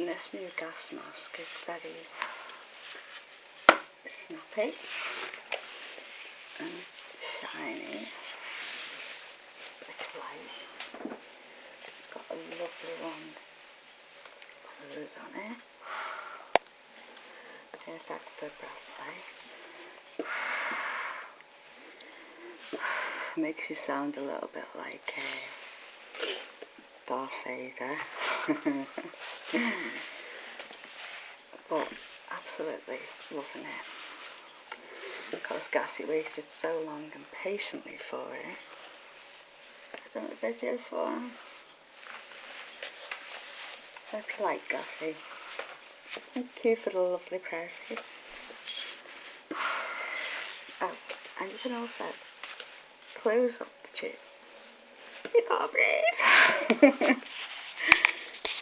And this new gas mask is very snappy and shiny. It's light. It's got a lovely long hose on it. Perfect for breath play. Makes you sound a little bit like Darth Vader. But absolutely loving it. Because Gassy waited so long and patiently for it. I've done a video for him. Hope you like Gassy. Thank you for the lovely presses. Oh, and you can also close up the tube. You can't breathe.